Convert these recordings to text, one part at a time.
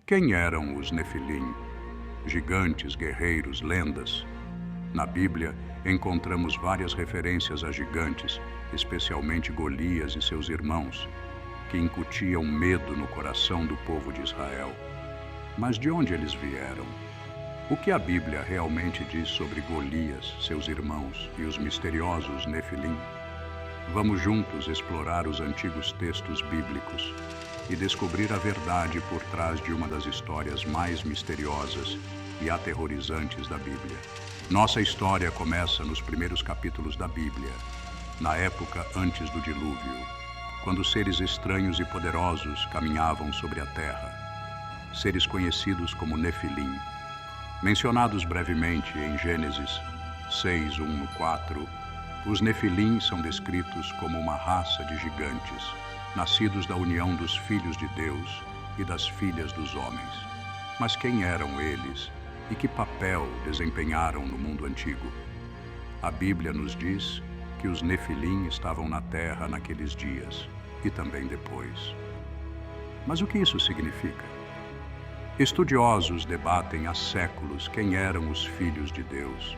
Quem eram os Nefilim? Gigantes, guerreiros, lendas. Na Bíblia, encontramos várias referências a gigantes, especialmente Golias e seus irmãos, que incutiam medo no coração do povo de Israel. Mas de onde eles vieram? O que a Bíblia realmente diz sobre Golias, seus irmãos e os misteriosos Nefilim? Vamos juntos explorar os antigos textos bíblicos e descobrir a verdade por trás de uma das histórias mais misteriosas e aterrorizantes da Bíblia. Nossa história começa nos primeiros capítulos da Bíblia, na época antes do dilúvio, quando seres estranhos e poderosos caminhavam sobre a terra, seres conhecidos como Nefilim. Mencionados brevemente em Gênesis 6, 1-4, os Nefilim são descritos como uma raça de gigantes, nascidos da união dos filhos de Deus e das filhas dos homens. Mas quem eram eles e que papel desempenharam no mundo antigo? A Bíblia nos diz que os Nefilim estavam na terra naqueles dias e também depois. Mas o que isso significa? Estudiosos debatem há séculos quem eram os filhos de Deus.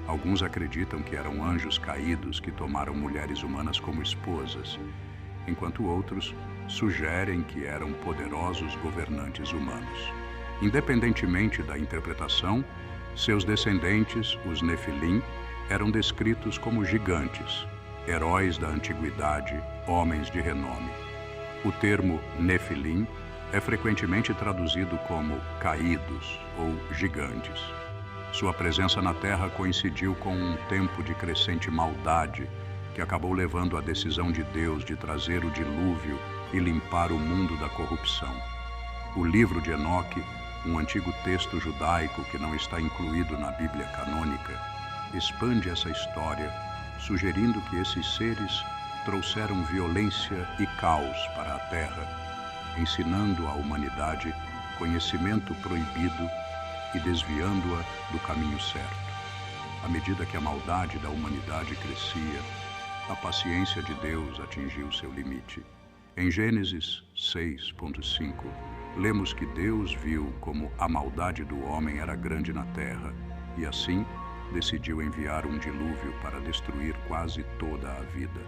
Alguns acreditam que eram anjos caídos que tomaram mulheres humanas como esposas, enquanto outros sugerem que eram poderosos governantes humanos. Independentemente da interpretação, seus descendentes, os Nefilim, eram descritos como gigantes, heróis da antiguidade, homens de renome. O termo Nefilim é frequentemente traduzido como caídos ou gigantes. Sua presença na Terra coincidiu com um tempo de crescente maldade que acabou levando à decisão de Deus de trazer o dilúvio e limpar o mundo da corrupção. O livro de Enoque, um antigo texto judaico que não está incluído na Bíblia canônica, expande essa história, sugerindo que esses seres trouxeram violência e caos para a Terra, ensinando à humanidade conhecimento proibido e desviando-a do caminho certo. À medida que a maldade da humanidade crescia, a paciência de Deus atingiu seu limite. Em Gênesis 6:5, lemos que Deus viu como a maldade do homem era grande na terra e, assim, decidiu enviar um dilúvio para destruir quase toda a vida.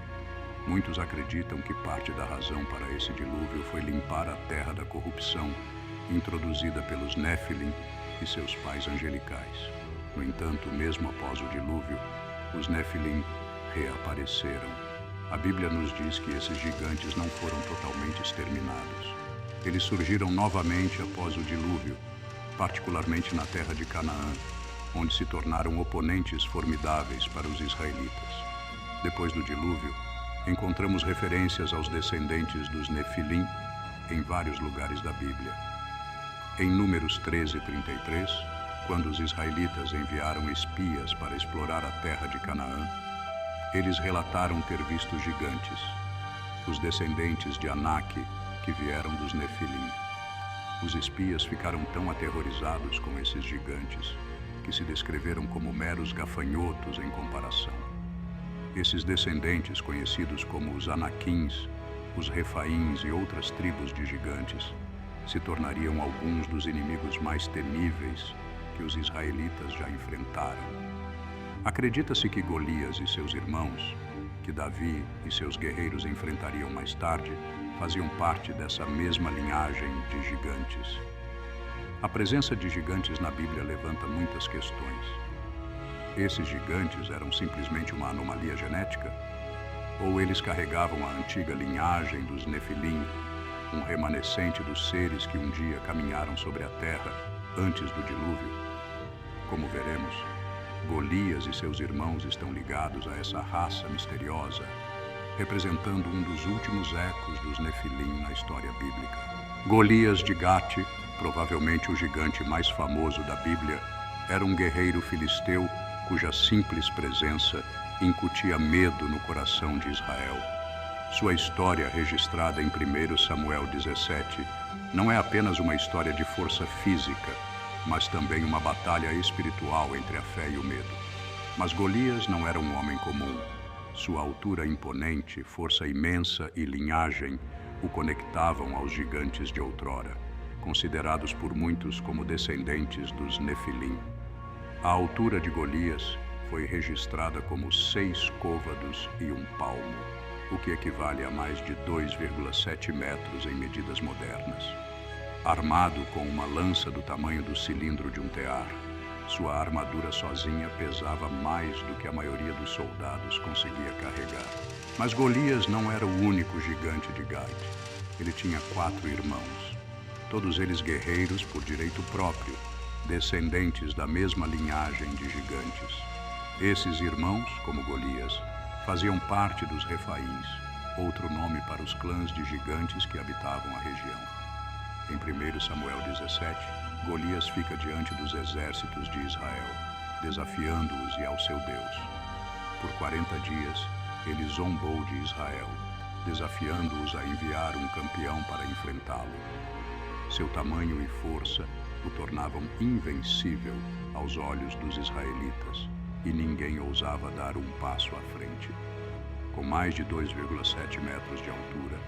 Muitos acreditam que parte da razão para esse dilúvio foi limpar a terra da corrupção introduzida pelos Nefilim e seus pais angelicais. No entanto, mesmo após o dilúvio, os Nefilim reapareceram. A Bíblia nos diz que esses gigantes não foram totalmente exterminados. Eles surgiram novamente após o dilúvio, particularmente na terra de Canaã, onde se tornaram oponentes formidáveis para os israelitas. Depois do dilúvio, encontramos referências aos descendentes dos Nefilim em vários lugares da Bíblia. Em Números 13:33, quando os israelitas enviaram espias para explorar a terra de Canaã, eles relataram ter visto gigantes, os descendentes de Anak, que vieram dos Nefilim. Os espias ficaram tão aterrorizados com esses gigantes que se descreveram como meros gafanhotos em comparação. Esses descendentes, conhecidos como os Anaquins, os Refaíns e outras tribos de gigantes, se tornariam alguns dos inimigos mais temíveis que os israelitas já enfrentaram. Acredita-se que Golias e seus irmãos, que Davi e seus guerreiros enfrentariam mais tarde, faziam parte dessa mesma linhagem de gigantes. A presença de gigantes na Bíblia levanta muitas questões. Esses gigantes eram simplesmente uma anomalia genética? Ou eles carregavam a antiga linhagem dos Nefilim, um remanescente dos seres que um dia caminharam sobre a terra antes do dilúvio? Como veremos, Golias e seus irmãos estão ligados a essa raça misteriosa, representando um dos últimos ecos dos Nefilim na história bíblica. Golias de Gate, provavelmente o gigante mais famoso da Bíblia, era um guerreiro filisteu cuja simples presença incutia medo no coração de Israel. Sua história, registrada em 1 Samuel 17, não é apenas uma história de força física, mas também uma batalha espiritual entre a fé e o medo. Mas Golias não era um homem comum. Sua altura imponente, força imensa e linhagem o conectavam aos gigantes de outrora. considerados por muitos como descendentes dos Nefilim. A altura de Golias foi registrada como 6 côvados e 1 palmo, o que equivale a mais de 2,7 metros em medidas modernas. Armado com uma lança do tamanho do cilindro de um tear, sua armadura sozinha pesava mais do que a maioria dos soldados conseguia carregar. Mas Golias não era o único gigante de Gade. Ele tinha 4 irmãos, todos eles guerreiros por direito próprio, descendentes da mesma linhagem de gigantes. Esses irmãos, como Golias, faziam parte dos Refaíns, outro nome para os clãs de gigantes que habitavam a região. Em 1 Samuel 17, Golias fica diante dos exércitos de Israel, desafiando-os e ao seu Deus. Por 40 dias, ele zombou de Israel, desafiando-os a enviar um campeão para enfrentá-lo. Seu tamanho e força o tornavam invencível aos olhos dos israelitas, e ninguém ousava dar um passo à frente. Com mais de 2,7 metros de altura,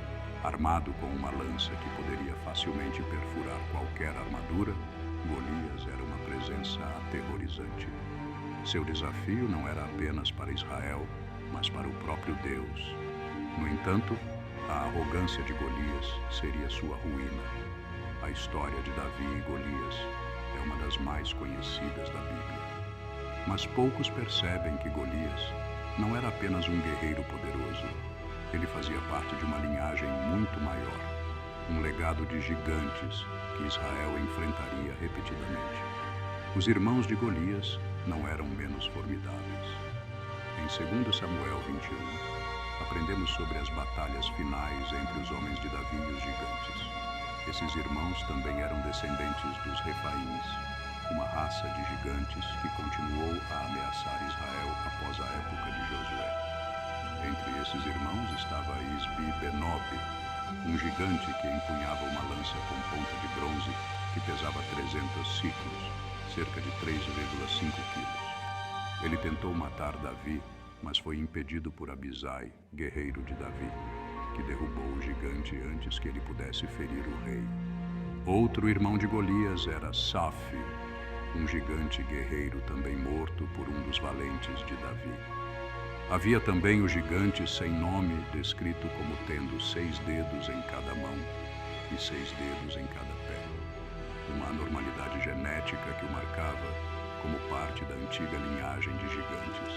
armado com uma lança que poderia facilmente perfurar qualquer armadura, Golias era uma presença aterrorizante. Seu desafio não era apenas para Israel, mas para o próprio Deus. No entanto, a arrogância de Golias seria sua ruína. A história de Davi e Golias é uma das mais conhecidas da Bíblia. Mas poucos percebem que Golias não era apenas um guerreiro poderoso. Ele fazia parte de uma linhagem muito maior, um legado de gigantes que Israel enfrentaria repetidamente. Os irmãos de Golias não eram menos formidáveis. Em 2 Samuel 21, aprendemos sobre as batalhas finais entre os homens de Davi e os gigantes. Esses irmãos também eram descendentes dos Refaíns, uma raça de gigantes que continuou a ameaçar Israel após a época de Josué. Entre esses irmãos estava Isbi-Benob, um gigante que empunhava uma lança com ponta de bronze que pesava 300 ciclos, cerca de 3,5 quilos. Ele tentou matar Davi, mas foi impedido por Abisai, guerreiro de Davi, que derrubou o gigante antes que ele pudesse ferir o rei. Outro irmão de Golias era Safi, um gigante guerreiro também morto por um dos valentes de Davi. Havia também o gigante sem nome, descrito como tendo 6 dedos em cada mão e 6 dedos em cada pé. Uma anormalidade genética que o marcava como parte da antiga linhagem de gigantes.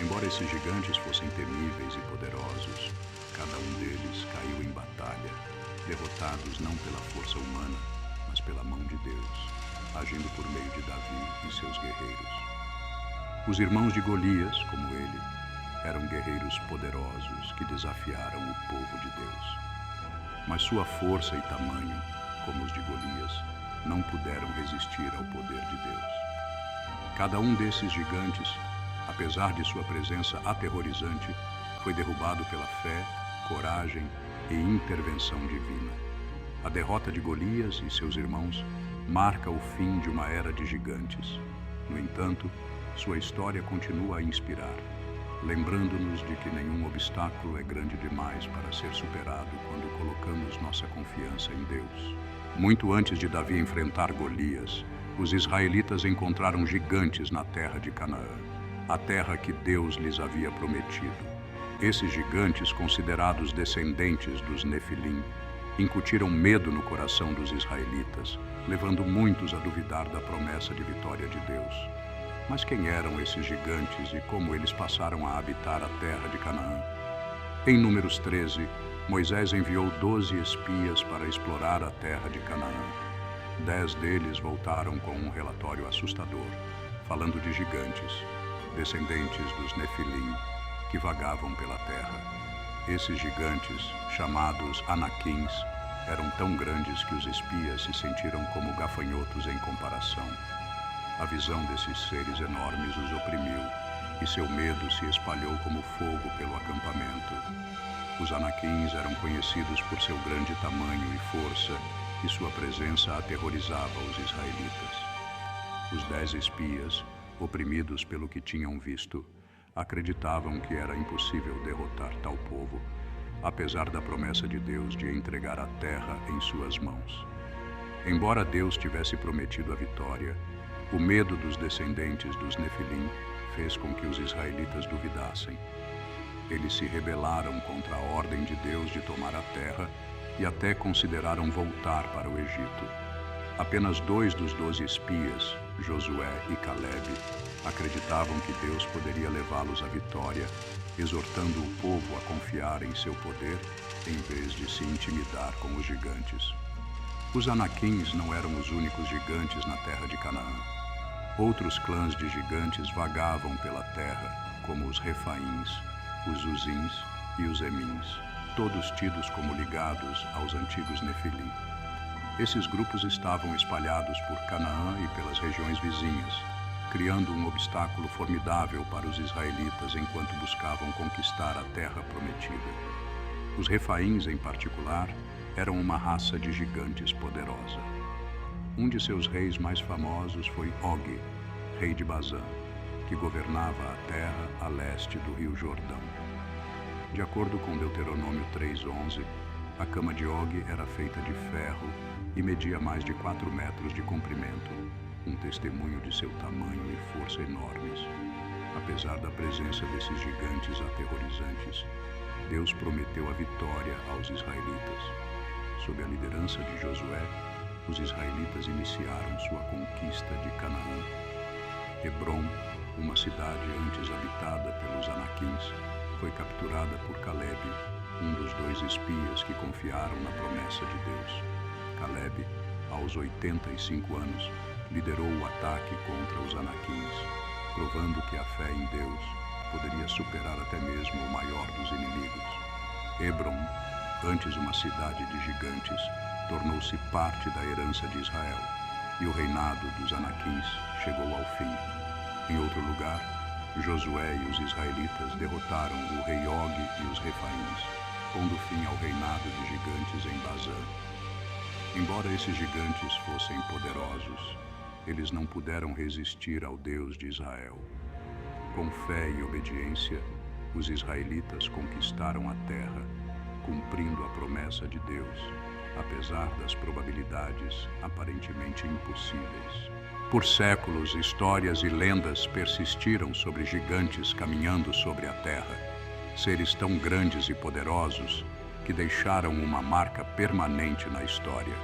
Embora esses gigantes fossem temíveis e poderosos, cada um deles caiu em batalha, derrotados não pela força humana, mas pela mão de Deus, agindo por meio de Davi e seus guerreiros. Os irmãos de Golias, como ele, eram guerreiros poderosos que desafiaram o povo de Deus. Mas sua força e tamanho, como os de Golias, não puderam resistir ao poder de Deus. Cada um desses gigantes, apesar de sua presença aterrorizante, foi derrubado pela fé, coragem e intervenção divina. A derrota de Golias e seus irmãos marca o fim de uma era de gigantes. No entanto, sua história continua a inspirar, lembrando-nos de que nenhum obstáculo é grande demais para ser superado quando colocamos nossa confiança em Deus. Muito antes de Davi enfrentar Golias, os israelitas encontraram gigantes na terra de Canaã, a terra que Deus lhes havia prometido. Esses gigantes, considerados descendentes dos Nefilim, incutiram medo no coração dos israelitas, levando muitos a duvidar da promessa de vitória de Deus. Mas quem eram esses gigantes e como eles passaram a habitar a terra de Canaã? Em Números 13, Moisés enviou 12 espias para explorar a terra de Canaã. 10 deles voltaram com um relatório assustador, falando de gigantes, descendentes dos Nefilim, que vagavam pela terra. Esses gigantes, chamados Anaquins, eram tão grandes que os espias se sentiram como gafanhotos em comparação. A visão desses seres enormes os oprimiu, e seu medo se espalhou como fogo pelo acampamento. Os Anaquins eram conhecidos por seu grande tamanho e força, e sua presença aterrorizava os israelitas. Os 10 espias, oprimidos pelo que tinham visto, acreditavam que era impossível derrotar tal povo, apesar da promessa de Deus de entregar a terra em suas mãos. Embora Deus tivesse prometido a vitória, o medo dos descendentes dos Nefilim fez com que os israelitas duvidassem. Eles se rebelaram contra a ordem de Deus de tomar a terra e até consideraram voltar para o Egito. Apenas 2 dos 12 espias, Josué e Caleb, acreditavam que Deus poderia levá-los à vitória, exortando o povo a confiar em seu poder em vez de se intimidar com os gigantes. Os Anaquins não eram os únicos gigantes na terra de Canaã. Outros clãs de gigantes vagavam pela terra, como os Refaíns, os Uzins e os Emins, todos tidos como ligados aos antigos Nefilim. Esses grupos estavam espalhados por Canaã e pelas regiões vizinhas, criando um obstáculo formidável para os israelitas enquanto buscavam conquistar a terra prometida. Os Refaíns, em particular, eram uma raça de gigantes poderosa. Um de seus reis mais famosos foi Og, rei de Bazã, que governava a terra a leste do rio Jordão. De acordo com Deuteronômio 3:11, a cama de Og era feita de ferro e media mais de 4 metros de comprimento, um testemunho de seu tamanho e força enormes. Apesar da presença desses gigantes aterrorizantes, Deus prometeu a vitória aos israelitas. Sob a liderança de Josué, os israelitas iniciaram sua conquista de Canaã. Hebrom, uma cidade antes habitada pelos Anaquins, foi capturada por Caleb, um dos 2 espias que confiaram na promessa de Deus. Caleb, aos 85 anos, liderou o ataque contra os Anaquins, provando que a fé em Deus poderia superar até mesmo o maior dos inimigos. Hebrom, antes uma cidade de gigantes, tornou-se parte da herança de Israel, e o reinado dos Anaquins chegou ao fim. Em outro lugar, Josué e os israelitas derrotaram o rei Og e os Refaíns, pondo fim ao reinado de gigantes em Bazã. Embora esses gigantes fossem poderosos, eles não puderam resistir ao Deus de Israel. Com fé e obediência, os israelitas conquistaram a terra, cumprindo a promessa de Deus, apesar das probabilidades aparentemente impossíveis. Por séculos, histórias e lendas persistiram sobre gigantes caminhando sobre a terra, seres tão grandes e poderosos que deixaram uma marca permanente na história.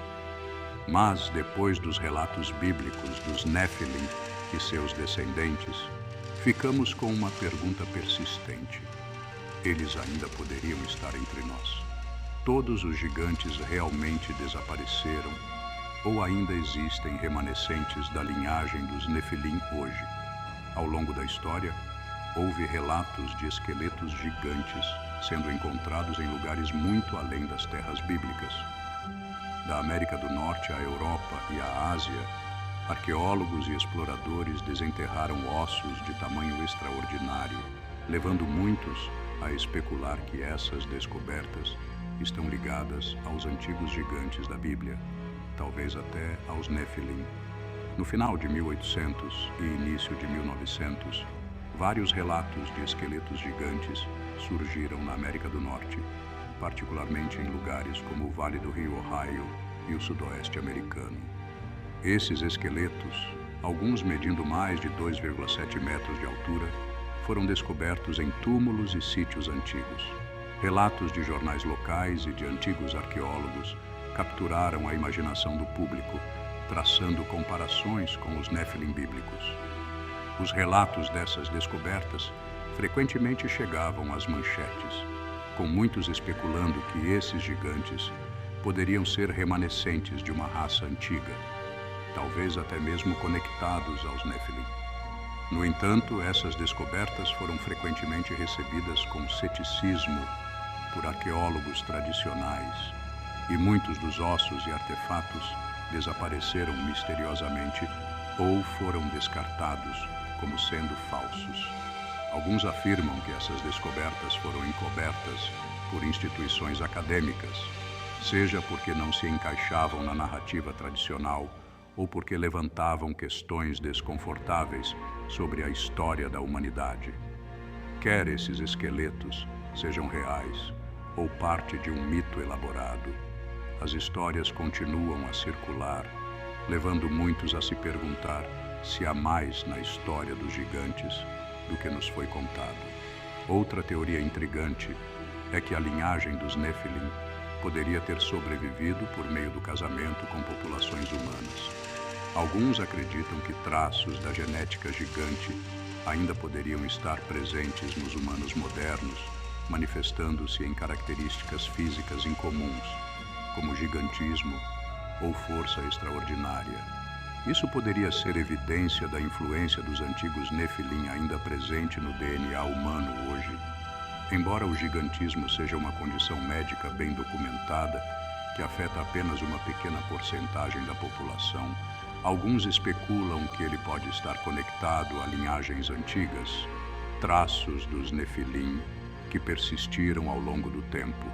Mas, depois dos relatos bíblicos dos Nefilim e seus descendentes, ficamos com uma pergunta persistente. Eles ainda poderiam estar entre nós? Todos os gigantes realmente desapareceram? Ou ainda existem remanescentes da linhagem dos Nefilim hoje? Ao longo da história, houve relatos de esqueletos gigantes sendo encontrados em lugares muito além das terras bíblicas. Da América do Norte à Europa e à Ásia, arqueólogos e exploradores desenterraram ossos de tamanho extraordinário, levando muitos a especular que essas descobertas estão ligadas aos antigos gigantes da Bíblia, talvez até aos Nefilim. No final de 1800 e início de 1900, vários relatos de esqueletos gigantes surgiram na América do Norte, particularmente em lugares como o Vale do Rio Ohio e o Sudoeste americano. Esses esqueletos, alguns medindo mais de 2,7 metros de altura, foram descobertos em túmulos e sítios antigos. Relatos de jornais locais e de antigos arqueólogos capturaram a imaginação do público, traçando comparações com os Nefilim bíblicos. Os relatos dessas descobertas frequentemente chegavam às manchetes, com muitos especulando que esses gigantes poderiam ser remanescentes de uma raça antiga, talvez até mesmo conectados aos Nefilim. No entanto, essas descobertas foram frequentemente recebidas com ceticismo por arqueólogos tradicionais, e muitos dos ossos e artefatos desapareceram misteriosamente ou foram descartados como sendo falsos. Alguns afirmam que essas descobertas foram encobertas por instituições acadêmicas, seja porque não se encaixavam na narrativa tradicional ou porque levantavam questões desconfortáveis sobre a história da humanidade. Quer esses esqueletos sejam reais ou parte de um mito elaborado, as histórias continuam a circular, levando muitos a se perguntar se há mais na história dos gigantes do que nos foi contado. Outra teoria intrigante é que a linhagem dos Nefilim poderia ter sobrevivido por meio do casamento com populações humanas. Alguns acreditam que traços da genética gigante ainda poderiam estar presentes nos humanos modernos, manifestando-se em características físicas incomuns, como gigantismo ou força extraordinária. Isso poderia ser evidência da influência dos antigos Nefilim ainda presente no DNA humano hoje. Embora o gigantismo seja uma condição médica bem documentada, que afeta apenas uma pequena porcentagem da população, alguns especulam que ele pode estar conectado a linhagens antigas, traços dos Nefilim que persistiram ao longo do tempo.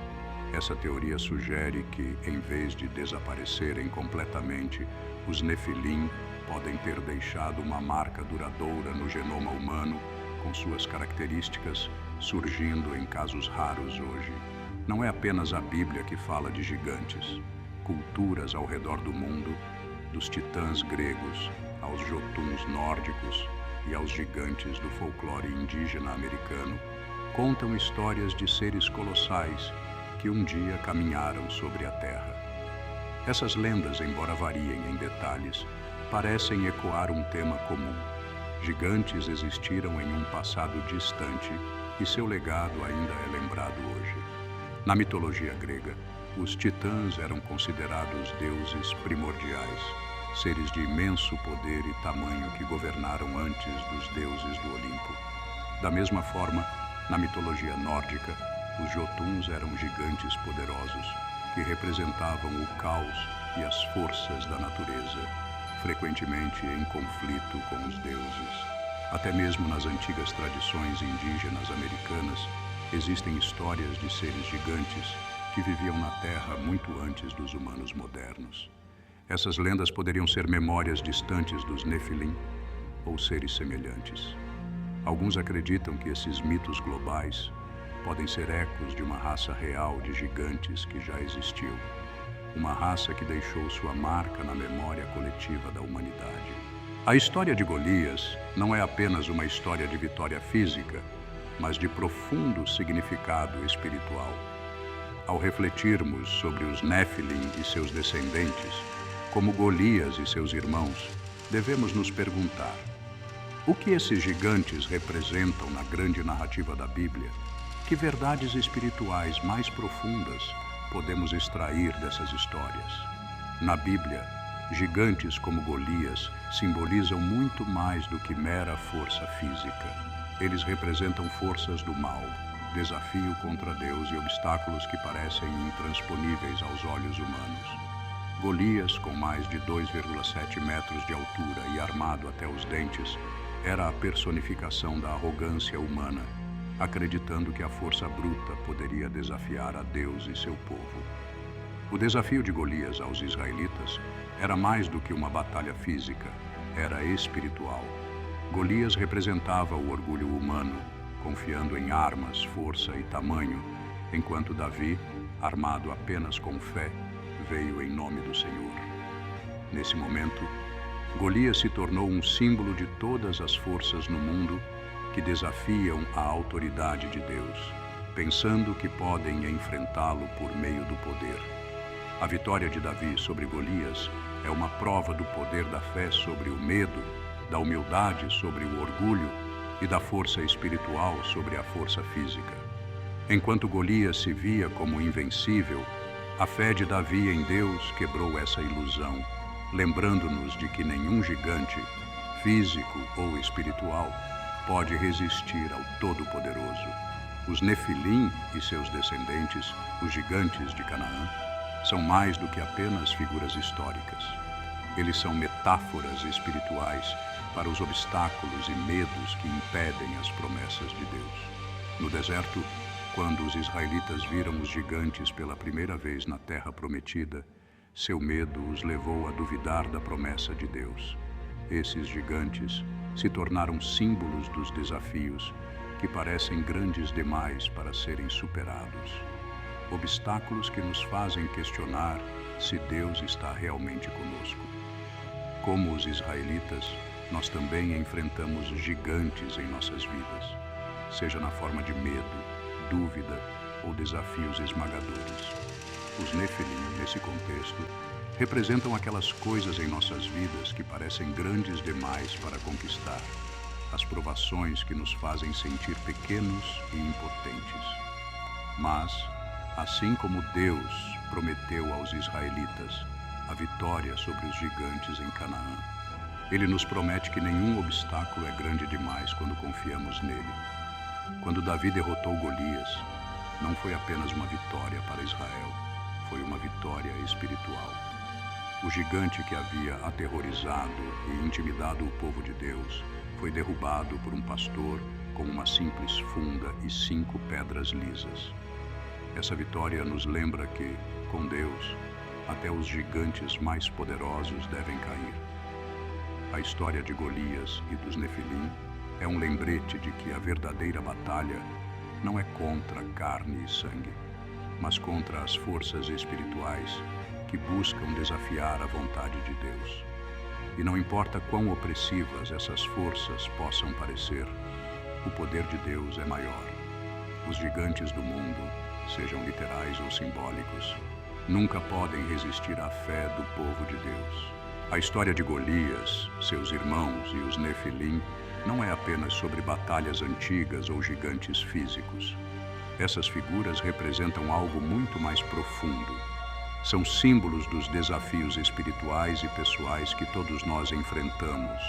Essa teoria sugere que, em vez de desaparecerem completamente, os Nefilim podem ter deixado uma marca duradoura no genoma humano, com suas características surgindo em casos raros hoje. Não é apenas a Bíblia que fala de gigantes. Culturas ao redor do mundo, dos titãs gregos aos jotuns nórdicos e aos gigantes do folclore indígena americano, contam histórias de seres colossais que um dia caminharam sobre a Terra. Essas lendas, embora variem em detalhes, parecem ecoar um tema comum. Gigantes existiram em um passado distante e seu legado ainda é lembrado hoje. Na mitologia grega, os titãs eram considerados deuses primordiais, seres de imenso poder e tamanho que governaram antes dos deuses do Olimpo. Da mesma forma, na mitologia nórdica, os jotuns eram gigantes poderosos que representavam o caos e as forças da natureza, frequentemente em conflito com os deuses. Até mesmo nas antigas tradições indígenas americanas, existem histórias de seres gigantes que viviam na Terra muito antes dos humanos modernos. Essas lendas poderiam ser memórias distantes dos Nefilim ou seres semelhantes. Alguns acreditam que esses mitos globais podem ser ecos de uma raça real de gigantes que já existiu, uma raça que deixou sua marca na memória coletiva da humanidade. A história de Golias não é apenas uma história de vitória física, mas de profundo significado espiritual. Ao refletirmos sobre os Nefilim e seus descendentes, como Golias e seus irmãos, devemos nos perguntar: o que esses gigantes representam na grande narrativa da Bíblia? Que verdades espirituais mais profundas podemos extrair dessas histórias? Na Bíblia, gigantes como Golias simbolizam muito mais do que mera força física. Eles representam forças do mal, desafio contra Deus e obstáculos que parecem intransponíveis aos olhos humanos. Golias, com mais de 2,7 metros de altura e armado até os dentes, era a personificação da arrogância humana, acreditando que a força bruta poderia desafiar a Deus e seu povo. O desafio de Golias aos israelitas era mais do que uma batalha física, era espiritual. Golias representava o orgulho humano, confiando em armas, força e tamanho, enquanto Davi, armado apenas com fé, veio em nome do Senhor. Nesse momento, Golias se tornou um símbolo de todas as forças no mundo que desafiam a autoridade de Deus, pensando que podem enfrentá-lo por meio do poder. A vitória de Davi sobre Golias é uma prova do poder da fé sobre o medo, da humildade sobre o orgulho e da força espiritual sobre a força física. Enquanto Golias se via como invencível, a fé de Davi em Deus quebrou essa ilusão, lembrando-nos de que nenhum gigante, físico ou espiritual, pode resistir ao Todo-Poderoso. Os Nefilim e seus descendentes, os gigantes de Canaã, são mais do que apenas figuras históricas. Eles são metáforas espirituais para os obstáculos e medos que impedem as promessas de Deus. No deserto, quando os israelitas viram os gigantes pela primeira vez na Terra Prometida, seu medo os levou a duvidar da promessa de Deus. Esses gigantes se tornaram símbolos dos desafios que parecem grandes demais para serem superados. obstáculos que nos fazem questionar se Deus está realmente conosco. Como os israelitas, nós também enfrentamos gigantes em nossas vidas, seja na forma de medo, dúvida ou desafios esmagadores. Os Nefilim, nesse contexto, representam aquelas coisas em nossas vidas que parecem grandes demais para conquistar, as provações que nos fazem sentir pequenos e impotentes. Mas, assim como Deus prometeu aos israelitas a vitória sobre os gigantes em Canaã, Ele nos promete que nenhum obstáculo é grande demais quando confiamos nele. Quando Davi derrotou Golias, não foi apenas uma vitória para Israel, foi uma vitória espiritual. O gigante que havia aterrorizado e intimidado o povo de Deus foi derrubado por um pastor com uma simples funda e 5 pedras lisas. Essa vitória nos lembra que, com Deus, até os gigantes mais poderosos devem cair. A história de Golias e dos Nefilim é um lembrete de que a verdadeira batalha não é contra carne e sangue, mas contra as forças espirituais que buscam desafiar a vontade de Deus. E não importa quão opressivas essas forças possam parecer, o poder de Deus é maior. Os gigantes do mundo, sejam literais ou simbólicos, nunca podem resistir à fé do povo de Deus. A história de Golias, seus irmãos e os Nefilim não é apenas sobre batalhas antigas ou gigantes físicos. Essas figuras representam algo muito mais profundo. São símbolos dos desafios espirituais e pessoais que todos nós enfrentamos.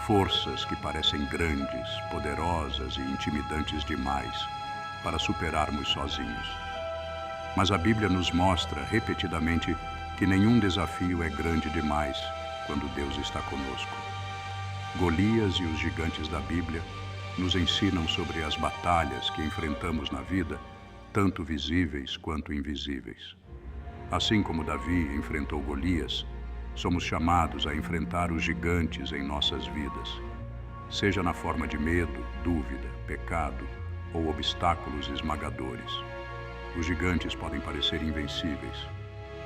Forças que parecem grandes, poderosas e intimidantes demais para superarmos sozinhos. Mas a Bíblia nos mostra repetidamente que nenhum desafio é grande demais quando Deus está conosco. Golias e os gigantes da Bíblia nos ensinam sobre as batalhas que enfrentamos na vida, tanto visíveis quanto invisíveis. Assim como Davi enfrentou Golias, somos chamados a enfrentar os gigantes em nossas vidas, seja na forma de medo, dúvida, pecado ou obstáculos esmagadores. Os gigantes podem parecer invencíveis,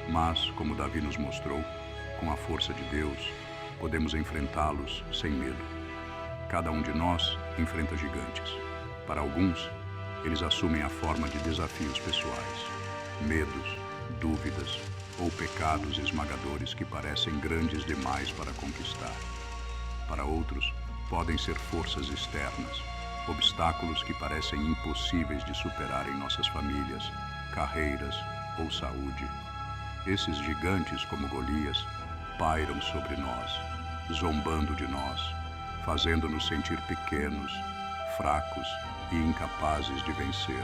mas, como Davi nos mostrou, com a força de Deus, podemos enfrentá-los sem medo. Cada um de nós enfrenta gigantes. Para alguns, eles assumem a forma de desafios pessoais, medos, dúvidas ou pecados esmagadores que parecem grandes demais para conquistar. Para outros, podem ser forças externas, obstáculos que parecem impossíveis de superar em nossas famílias, carreiras ou saúde. Esses gigantes, como Golias, pairam sobre nós, zombando de nós, fazendo-nos sentir pequenos, fracos e incapazes de vencer.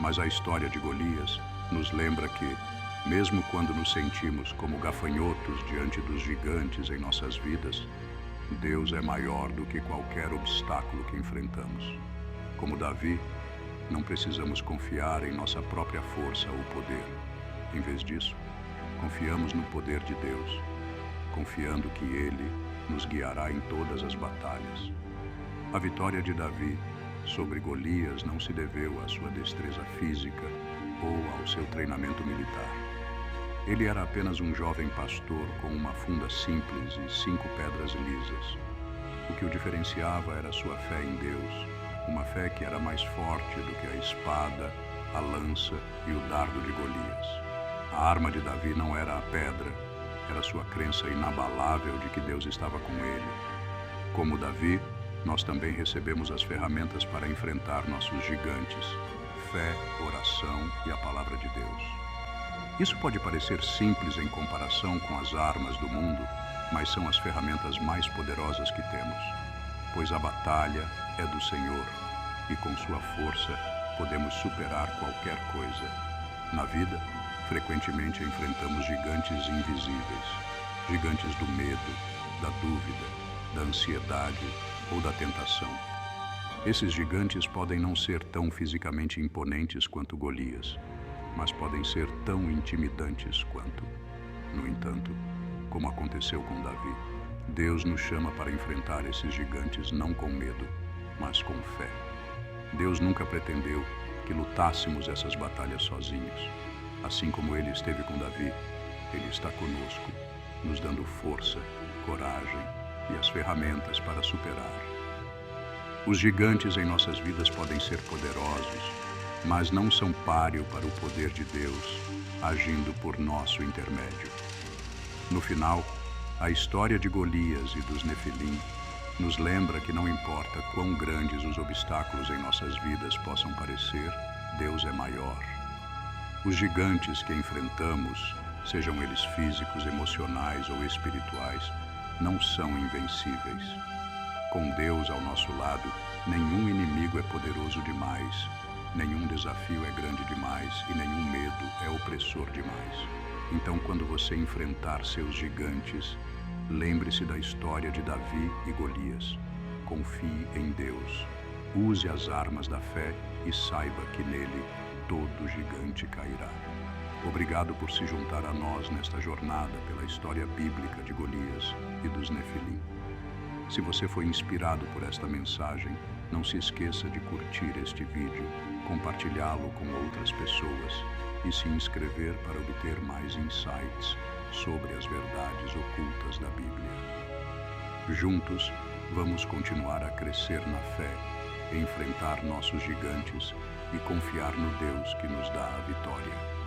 Mas a história de Golias nos lembra que, mesmo quando nos sentimos como gafanhotos diante dos gigantes em nossas vidas, Deus é maior do que qualquer obstáculo que enfrentamos. Como Davi, não precisamos confiar em nossa própria força ou poder. Em vez disso, confiamos no poder de Deus, confiando que Ele nos guiará em todas as batalhas. A vitória de Davi sobre Golias não se deveu à sua destreza física ou ao seu treinamento militar. Ele era apenas um jovem pastor com uma funda simples e 5 pedras lisas. O que o diferenciava era sua fé em Deus, uma fé que era mais forte do que a espada, a lança e o dardo de Golias. A arma de Davi não era a pedra, era sua crença inabalável de que Deus estava com ele. Como Davi, nós também recebemos as ferramentas para enfrentar nossos gigantes: fé, oração e a palavra de Deus. Isso pode parecer simples em comparação com as armas do mundo, mas são as ferramentas mais poderosas que temos, pois a batalha é do Senhor e com sua força podemos superar qualquer coisa. Na vida, frequentemente enfrentamos gigantes invisíveis, gigantes do medo, da dúvida, da ansiedade ou da tentação. Esses gigantes podem não ser tão fisicamente imponentes quanto Golias, mas podem ser tão intimidantes quanto. No entanto, como aconteceu com Davi, Deus nos chama para enfrentar esses gigantes não com medo, mas com fé. Deus nunca pretendeu que lutássemos essas batalhas sozinhos. Assim como ele esteve com Davi, ele está conosco, nos dando força, coragem e as ferramentas para superar. Os gigantes em nossas vidas podem ser poderosos, mas não são páreo para o poder de Deus, agindo por nosso intermédio. No final, a história de Golias e dos Nefilim nos lembra que não importa quão grandes os obstáculos em nossas vidas possam parecer, Deus é maior. Os gigantes que enfrentamos, sejam eles físicos, emocionais ou espirituais, não são invencíveis. Com Deus ao nosso lado, nenhum inimigo é poderoso demais, nenhum desafio é grande demais e nenhum medo é opressor demais. Então, quando você enfrentar seus gigantes, lembre-se da história de Davi e Golias. Confie em Deus. Use as armas da fé e saiba que nele todo gigante cairá. Obrigado por se juntar a nós nesta jornada pela história bíblica de Golias e dos Nefilim. Se você foi inspirado por esta mensagem, não se esqueça de curtir este vídeo, compartilhá-lo com outras pessoas e se inscrever para obter mais insights sobre as verdades ocultas da Bíblia. Juntos, vamos continuar a crescer na fé, enfrentar nossos gigantes e confiar no Deus que nos dá a vitória.